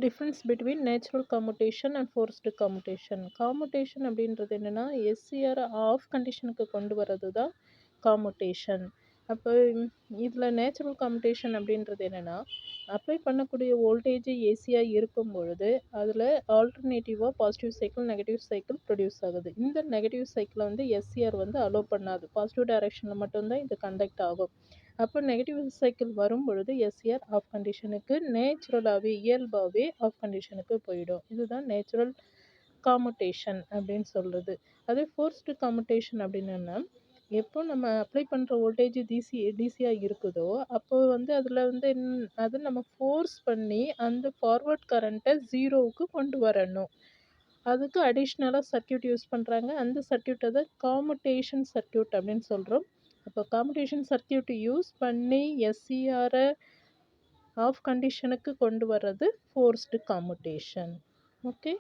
Difference between natural commutation and forced commutation. Commutation அப்படின்றது என்னென்னா SCR of கண்டிஷனுக்கு கொண்டு வர்றது தான் கம்யூட்டேஷன். அப்போ இதில் நேச்சுரல் கம்யூட்டேஷன் அப்படின்றது என்னென்னா அப்ளை பண்ணக்கூடிய வோல்டேஜ் ஏசியாக இருக்கும் பொழுது அதில் ஆல்டர்னேட்டிவாக positive cycle negative cycle produce ஆகுது. இந்த நெகட்டிவ் சைக்கிளை வந்து எஸ்சிஆர் வந்து அலோவ் பண்ணாது. பாசிட்டிவ் டைரெக்ஷனில் மட்டும்தான் இது கண்டக்ட் ஆகும். அப்போ நெகட்டிவ் சைக்கிள் வரும் பொழுது எஸ்சிஆர் ஆஃப் கண்டிஷனுக்கு நேச்சுரலாகவே இயல்பாகவே ஆஃப் கண்டிஷனுக்கு போயிடும். இதுதான் நேச்சுரல் கம்யூட்டேஷன் அப்படின்னு சொல்கிறது. அதே ஃபோர்ஸ்டு கம்யூட்டேஷன் அப்படின்னா எப்போ நம்ம அப்ளை பண்ணுற வோல்டேஜ் டிசியாக இருக்குதோ அப்போ வந்து அதில் வந்து அது நம்ம ஃபோர்ஸ் பண்ணி அந்த ஃபார்வர்ட் கரண்ட்டை ஜீரோவுக்கு கொண்டு வரணும். அதுக்கு அடிஷ்னலாக சர்க்யூட் யூஸ் பண்ணுறாங்க. அந்த சர்க்யூட்டை தான் கம்யூட்டேஷன் சர்க்யூட் அப்படின்னு சொல்கிறோம். அப்போ கம்யூட்டேஷன் சர்க்யூட் யூஸ் பண்ணி எஸ்சிஆரை ஆஃப் கண்டிஷனுக்கு கொண்டு வர்றது ஃபோர்ஸ்டு கம்யூட்டேஷன். ஓகே.